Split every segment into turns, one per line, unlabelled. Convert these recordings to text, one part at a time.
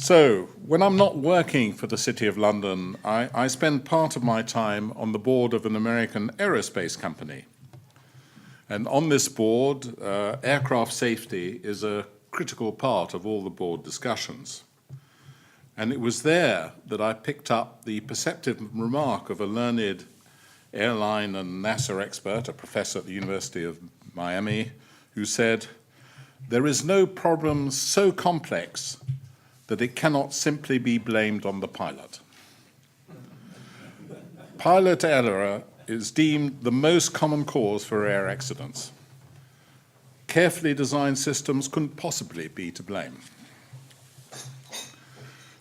So, when I'm not working for the City of London, I spend part of my time on the board of an American aerospace company. And on this board, aircraft safety is a critical part of all the board discussions. And it was there that I picked up the perceptive remark of a learned airline and NASA expert, a professor at the University of Miami, who said, "There is no problem so complex that it cannot simply be blamed on the pilot." Pilot error is deemed the most common cause for air accidents. Carefully designed systems couldn't possibly be to blame.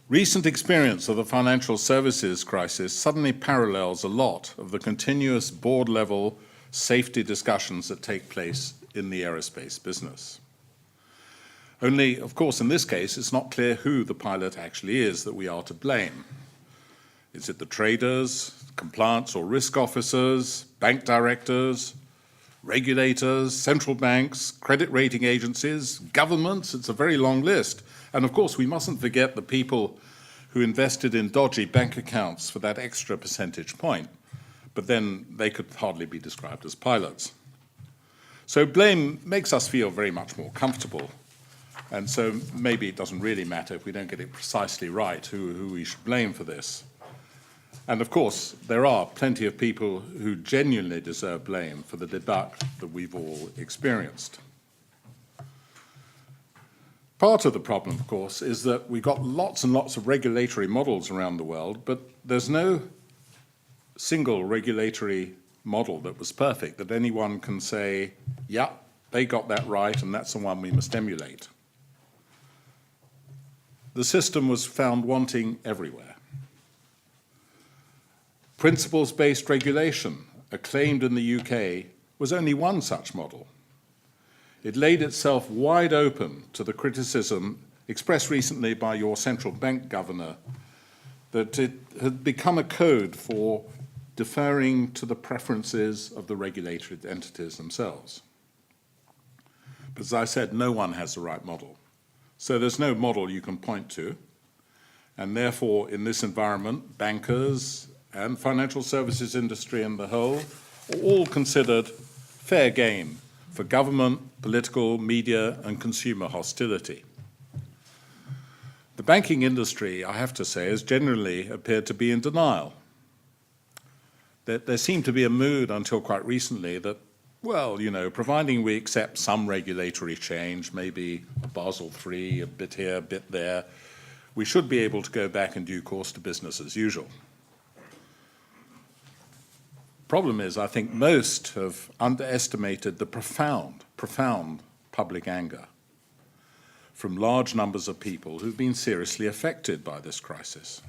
Recent experience of the financial services crisis suddenly parallels a lot of the continuous board-level safety discussions that take place in the aerospace business. Only, of course, in this case, it's not clear who the pilot actually is that we are to blame. Is it the traders, compliance or risk officers, bank directors, regulators, central banks, credit rating agencies, governments? It's a very long list. And of course, we mustn't forget the people who invested in dodgy bank accounts for that extra percentage point, but then they could hardly be described as pilots. So blame makes us feel very much more comfortable. And so maybe it doesn't really matter if we don't get it precisely right who we should blame for this. And of course, there are plenty of people who genuinely deserve blame for the debacle that we've all experienced. Part of the problem, of course, is that we've got lots and lots of regulatory models around the world, but there's no single regulatory model that was perfect, that anyone can say, yeah, they got that right, and that's the one we must emulate. The system was found wanting everywhere. Principles-based regulation, acclaimed in the UK, was only one such model. It laid itself wide open to the criticism expressed recently by your central bank governor that it had become a code for deferring to the preferences of the regulated entities themselves. But as I said, no one has the right model. So there's no model you can point to, and therefore in this environment, bankers and financial services industry in the whole are all considered fair game for government, political, media and consumer hostility. The banking industry, I have to say, has generally appeared to be in denial. There seemed to be a mood until quite recently that, well, you know, providing we accept some regulatory change, maybe a Basel III, a bit here, a bit there, we should be able to go back in due course to business as usual. Problem is, I think most have underestimated the profound public anger from large numbers of people who've been seriously affected by this crisis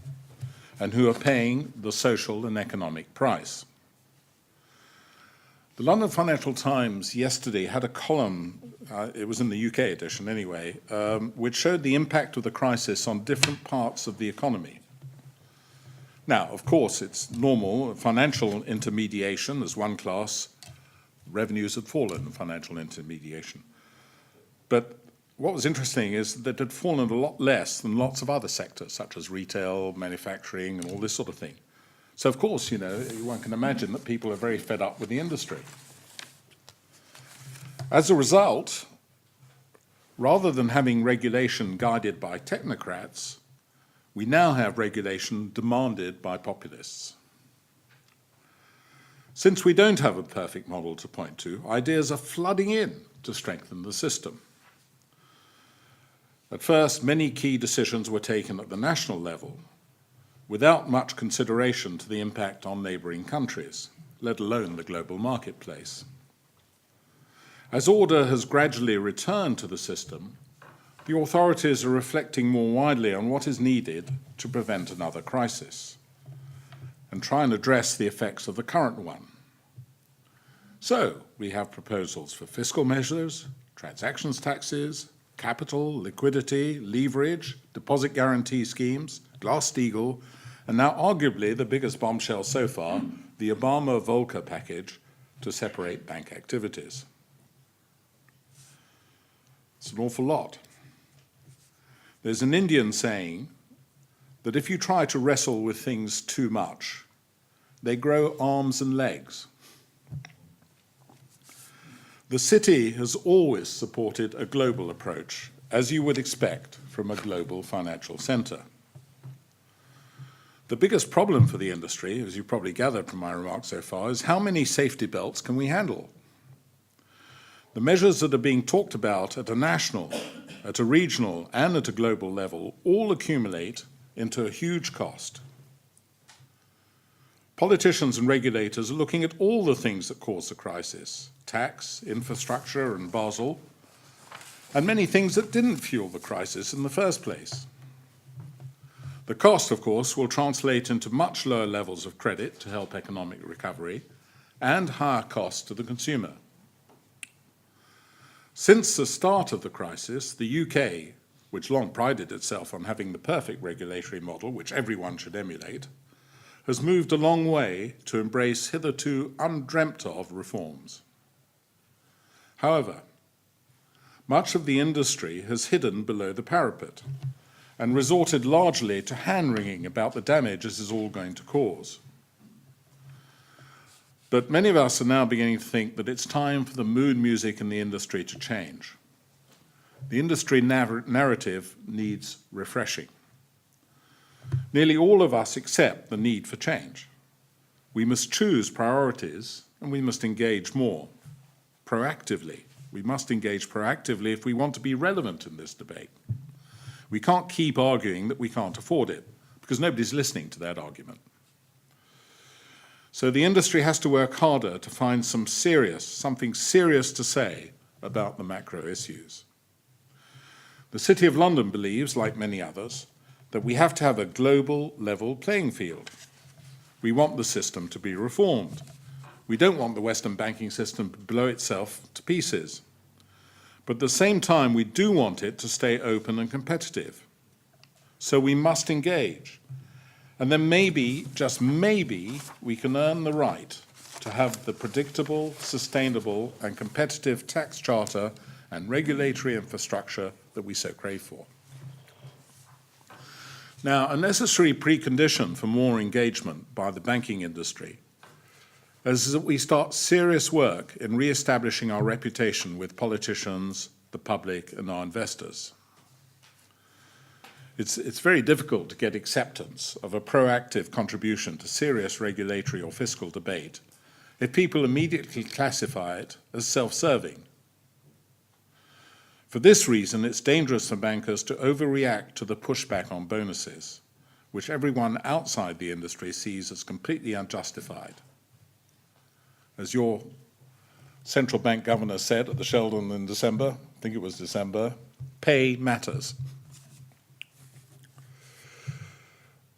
and who are paying the social and economic price. The London Financial Times yesterday had a column, it was in the UK edition anyway, which showed the impact of the crisis on different parts of the economy. Now, of course, it's normal. Financial intermediation as one class, revenues had fallen in financial intermediation. But what was interesting is that it had fallen a lot less than lots of other sectors, such as retail, manufacturing, and all this sort of thing. So, of course, you know, one can imagine that people are very fed up with the industry. As a result, rather than having regulation guided by technocrats, we now have regulation demanded by populists. Since we don't have a perfect model to point to, ideas are flooding in to strengthen the system. At first, many key decisions were taken at the national level, without much consideration to the impact on neighbouring countries, let alone the global marketplace. As order has gradually returned to the system, the authorities are reflecting more widely on what is needed to prevent another crisis and try and address the effects of the current one. So, we have proposals for fiscal measures, transactions taxes, capital, liquidity, leverage, deposit guarantee schemes, Glass-Steagall, and now arguably the biggest bombshell so far, the Obama-Volcker package to separate bank activities. It's an awful lot. There's an Indian saying that if you try to wrestle with things too much, they grow arms and legs. The city has always supported a global approach, as you would expect from a global financial centre. The biggest problem for the industry, as you probably gathered from my remarks so far, is how many safety belts can we handle? The measures that are being talked about at a national, at a regional, and at a global level all accumulate into a huge cost. Politicians and regulators are looking at all the things that cause the crisis: tax, infrastructure, and Basel, and many things that didn't fuel the crisis in the first place. The cost, of course, will translate into much lower levels of credit to help economic recovery and higher costs to the consumer. Since the start of the crisis, the UK, which long prided itself on having the perfect regulatory model, which everyone should emulate, has moved a long way to embrace hitherto undreamt of reforms. However, much of the industry has hidden below the parapet and resorted largely to hand-wringing about the damage this is all going to cause. But many of us are now beginning to think that it's time for the mood music in the industry to change. The industry narrative needs refreshing. Nearly all of us accept the need for change. We must choose priorities and we must engage more proactively. We must engage proactively if we want to be relevant in this debate. We can't keep arguing that we can't afford it, because nobody's listening to that argument. So the industry has to work harder to find something serious to say about the macro issues. The City of London believes, like many others, that we have to have a global level playing field. We want the system to be reformed. We don't want the Western banking system to blow itself to pieces. But at the same time, we do want it to stay open and competitive. So we must engage. And then maybe, just maybe, we can earn the right to have the predictable, sustainable, and competitive tax charter and regulatory infrastructure that we so crave for. Now, a necessary precondition for more engagement by the banking industry is that we start serious work in re-establishing our reputation with politicians, the public, and our investors. It's very difficult to get acceptance of a proactive contribution to serious regulatory or fiscal debate if people immediately classify it as self-serving. For this reason, it's dangerous for bankers to overreact to the pushback on bonuses, which everyone outside the industry sees as completely unjustified. As your central bank governor said at the Sheldon in December, I think it was December, pay matters.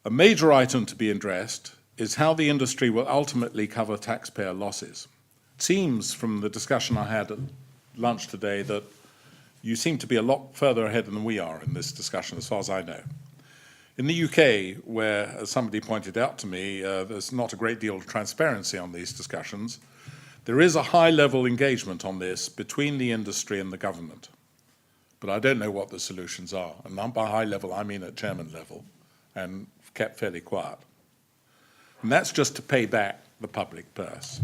A major item to be addressed is how the industry will ultimately cover taxpayer losses. It seems from the discussion I had at lunch today that you seem to be a lot further ahead than we are in this discussion, as far as I know. In the UK, where, as somebody pointed out to me, there's not a great deal of transparency on these discussions, there is a high-level engagement on this between the industry and the government. But I don't know what the solutions are. And by high level, I mean at chairman level, and kept fairly quiet. And that's just to pay back the public purse.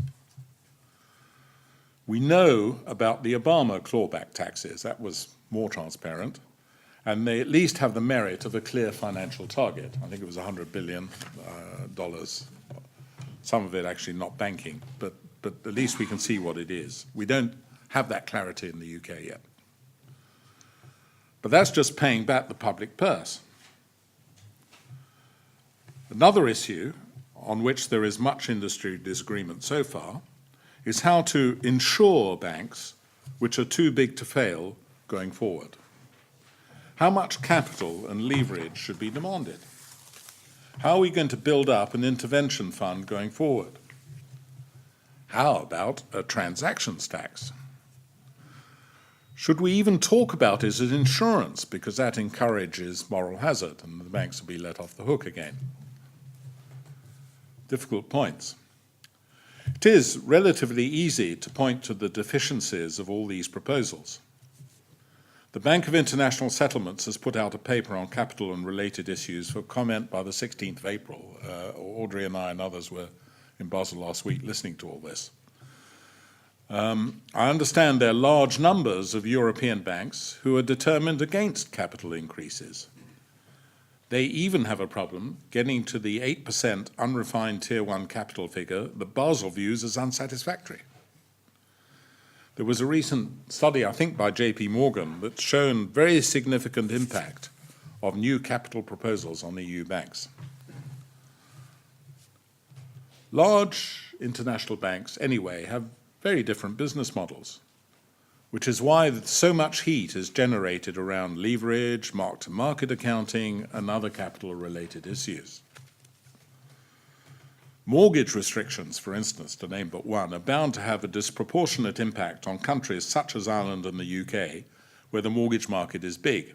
We know about the Obama clawback taxes. That was more transparent. And they at least have the merit of a clear financial target. I think it was $100 billion. Some of it actually not banking, but at least we can see what it is. We don't have that clarity in the UK yet. But that's just paying back the public purse. Another issue on which there is much industry disagreement so far is how to insure banks which are too big to fail going forward. How much capital and leverage should be demanded? How are we going to build up an intervention fund going forward? How about a transactions tax? Should we even talk about it as insurance, because that encourages moral hazard and the banks will be let off the hook again? Difficult points. It is relatively easy to point to the deficiencies of all these proposals. The Bank of International Settlements has put out a paper on capital and related issues for comment by the 16th of April. Audrey and I and others were in Basel last week listening to all this. I understand there are large numbers of European banks who are determined against capital increases. They even have a problem getting to the 8% unrefined Tier 1 capital figure that Basel views as unsatisfactory. There was a recent study, I think by JP Morgan, that's shown very significant impact of new capital proposals on EU banks. Large international banks, anyway, have very different business models, which is why so much heat is generated around leverage, mark-to-market accounting, and other capital-related issues. Mortgage restrictions, for instance, to name but one, are bound to have a disproportionate impact on countries such as Ireland and the UK, where the mortgage market is big.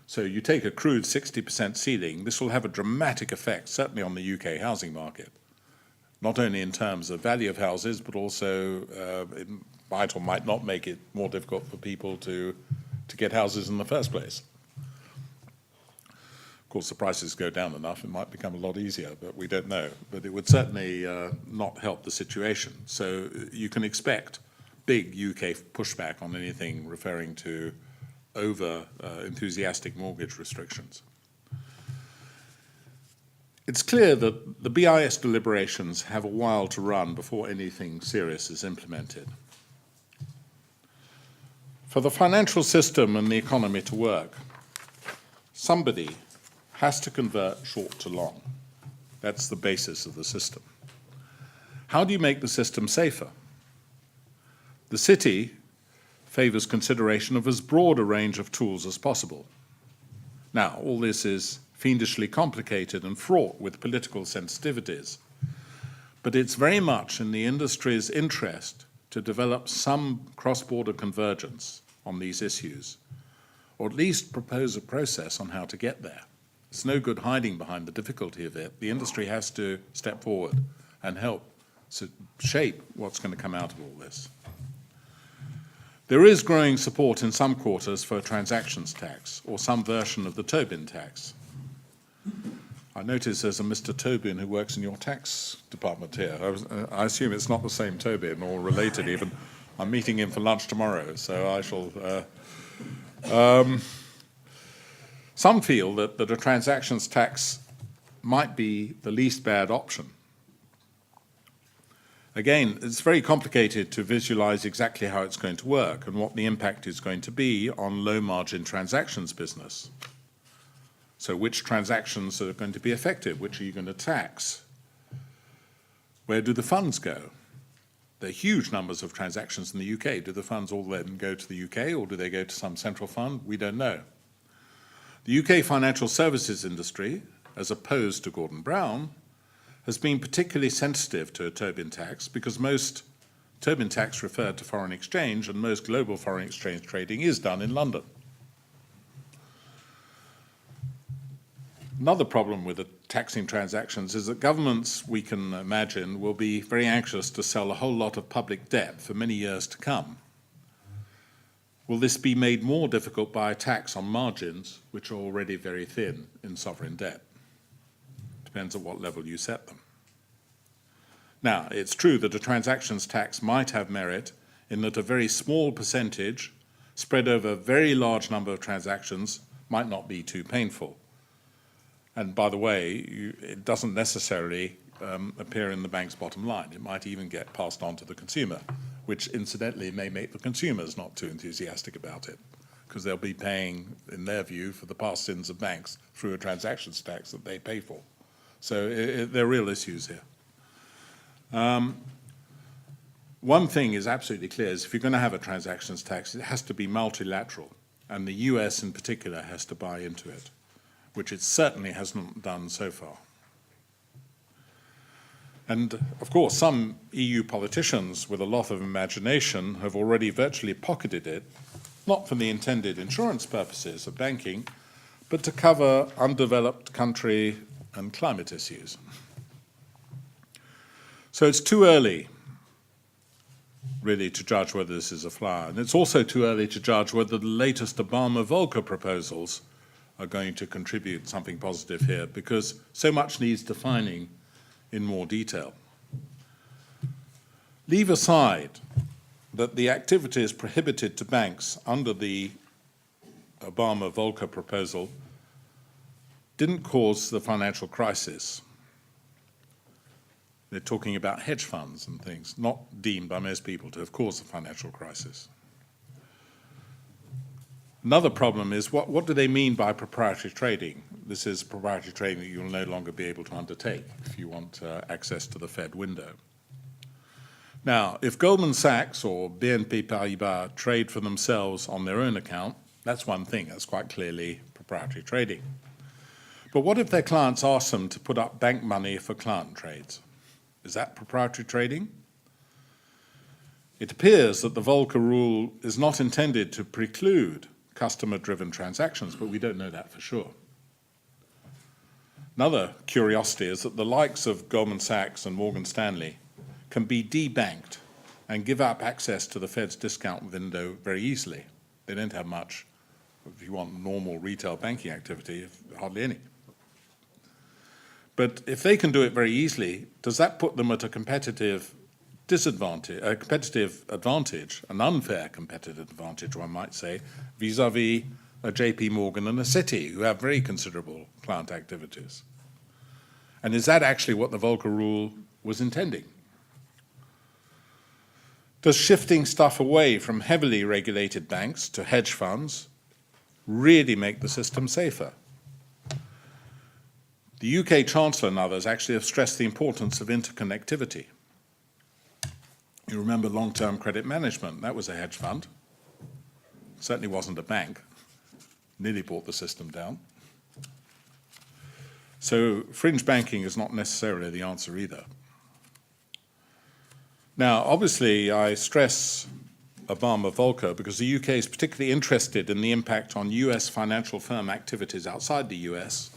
So you take a crude 60% ceiling, this will have a dramatic effect, certainly on the UK housing market, not only in terms of value of houses, but also it might or might not make it more difficult for people to get houses in the first place. Of course, the prices go down enough, it might become a lot easier, but we don't know. But it would certainly not help the situation. So you can expect big UK pushback on anything referring to over-enthusiastic mortgage restrictions. It's clear that the BIS deliberations have a while to run before anything serious is implemented. For the financial system and the economy to work, somebody has to convert short to long. That's the basis of the system. How do you make the system safer? The city favours consideration of as broad a range of tools as possible. Now, all this is fiendishly complicated and fraught with political sensitivities, but it's very much in the industry's interest to develop some cross-border convergence on these issues, or at least propose a process on how to get there. It's no good hiding behind the difficulty of it. The industry has to step forward and help shape what's going to come out of all this. There is growing support in some quarters for a transactions tax or some version of the Tobin tax. I notice there's a Mr. Tobin who works in your tax department here. I assume it's not the same Tobin or related even. I'm meeting him for lunch tomorrow, so I shall... Some feel that a transactions tax might be the least bad option. Again, it's very complicated to visualize exactly how it's going to work and what the impact is going to be on low-margin transactions business. So which transactions are going to be effective? Which are you going to tax? Where do the funds go? There are huge numbers of transactions in the UK. Do the funds all then go to the UK or do they go to some central fund? We don't know. The UK financial services industry, as opposed to Gordon Brown, has been particularly sensitive to a Tobin tax because most Tobin tax referred to foreign exchange and most global foreign exchange trading is done in London. Another problem with the taxing transactions is that governments, we can imagine, will be very anxious to sell a whole lot of public debt for many years to come. Will this be made more difficult by a tax on margins, which are already very thin in sovereign debt? Depends at what level you set them. Now, it's true that a transactions tax might have merit in that a very small percentage spread over a very large number of transactions might not be too painful. And by the way, it doesn't necessarily appear in the bank's bottom line. It might even get passed on to the consumer, which incidentally may make the consumers not too enthusiastic about it, because they'll be paying, in their view, for the past sins of banks through a transactions tax that they pay for. So there are real issues here. One thing is absolutely clear, is if you're going to have a transactions tax, it has to be multilateral, and the US in particular has to buy into it, which it certainly hasn't done so far. And of course, some EU politicians with a lot of imagination have already virtually pocketed it, not for the intended insurance purposes of banking, but to cover undeveloped country and climate issues. So it's too early really, to judge whether this is a flower. And it's also too early to judge whether the latest Obama-Volcker proposals are going to contribute something positive here, because so much needs defining in more detail. Leave aside that the activities prohibited to banks under the Obama-Volcker proposal didn't cause the financial crisis. They're talking about hedge funds and things, not deemed by most people to have caused the financial crisis. Another problem is what do they mean by proprietary trading? This is proprietary trading that you'll no longer be able to undertake if you want access to the Fed window. Now, if Goldman Sachs or BNP Paribas trade for themselves on their own account, that's one thing. That's quite clearly proprietary trading. But what if their clients ask them to put up bank money for client trades? Is that proprietary trading? It appears that the Volcker rule is not intended to preclude customer-driven transactions, but we don't know that for sure. Another curiosity is that the likes of Goldman Sachs and Morgan Stanley can be debanked and give up access to the Fed's discount window very easily. They don't have much, if you want normal retail banking activity, hardly any. But if they can do it very easily, does that put them at a competitive disadvantage, a competitive advantage, an unfair competitive advantage, one might say, vis-à-vis a JP Morgan and a Citi, who have very considerable client activities? And is that actually what the Volcker rule was intending? Does shifting stuff away from heavily regulated banks to hedge funds really make the system safer? The UK Chancellor and others actually have stressed the importance of interconnectivity. You remember long-term credit management, that was a hedge fund. Certainly wasn't a bank. Nearly brought the system down. So fringe banking is not necessarily the answer either. Now, obviously, I stress Obama-Volcker because the UK is particularly interested in the impact on US financial firm activities outside the US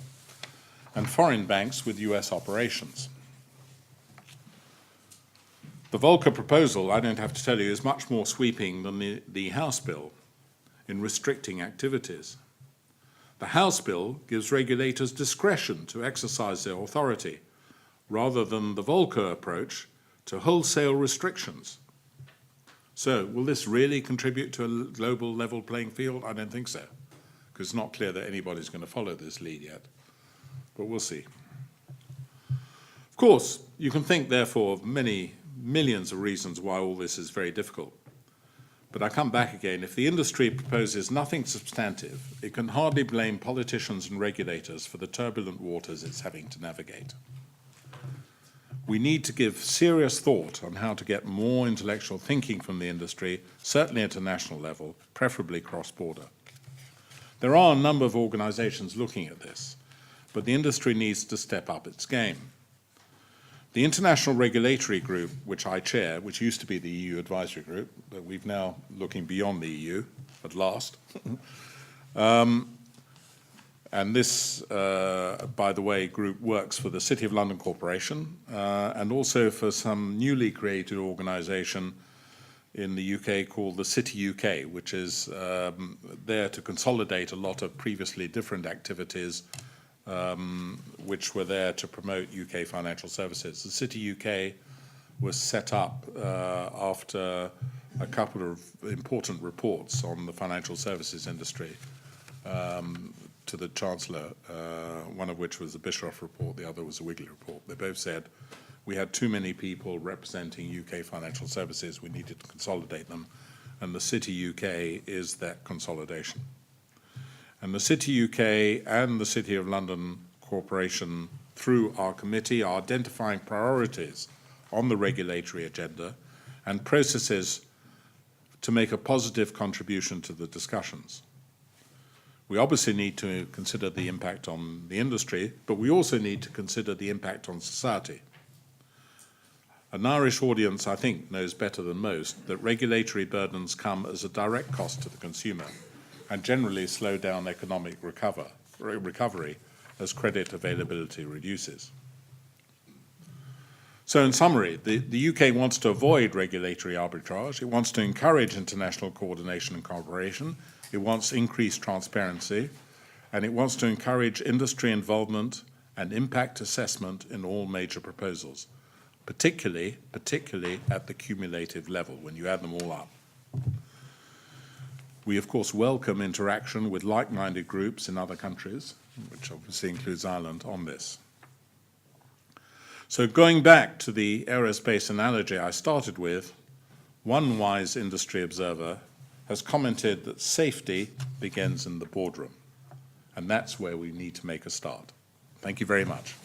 and foreign banks with US operations. The Volcker proposal, I don't have to tell you, is much more sweeping than the House bill in restricting activities. The House bill gives regulators discretion to exercise their authority, rather than the Volcker approach to wholesale restrictions. So, will this really contribute to a global level playing field? I don't think so, because it's not clear that anybody's going to follow this lead yet. But we'll see. Of course, you can think, therefore, of many millions of reasons why all this is very difficult. But I come back again. If the industry proposes nothing substantive, it can hardly blame politicians and regulators for the turbulent waters it's having to navigate. We need to give serious thought on how to get more intellectual thinking from the industry, certainly at a national level, preferably cross-border. There are a number of organizations looking at this, but the industry needs to step up its game. The International Regulatory Group, which I chair, which used to be the EU Advisory Group, but we've now looking beyond the EU at last. And this, by the way, group works for the City of London Corporation and also for some newly created organisation in the UK called the City UK, which is there to consolidate a lot of previously different activities which were there to promote UK financial services. The City UK was set up after a couple of important reports on the financial services industry to the Chancellor, one of which was the Bischoff report, the other was the Wigley report. They both said we had too many people representing UK financial services, we needed to consolidate them, and the City UK is that consolidation. And the City UK and the City of London Corporation, through our committee, are identifying priorities on the regulatory agenda and processes to make a positive contribution to the discussions. We obviously need to consider the impact on the industry, but we also need to consider the impact on society. An Irish audience, I think, knows better than most that regulatory burdens come as a direct cost to the consumer and generally slow down economic recovery as credit availability reduces. So in summary, the UK wants to avoid regulatory arbitrage. It wants to encourage international coordination and cooperation. It wants increased transparency. And it wants to encourage industry involvement and impact assessment in all major proposals, particularly at the cumulative level, when you add them all up. We, of course, welcome interaction with like-minded groups in other countries, which obviously includes Ireland, on this. So going back to the aerospace analogy I started with, one wise industry observer has commented that safety begins in the boardroom, and that's where we need to make a start. Thank you very much.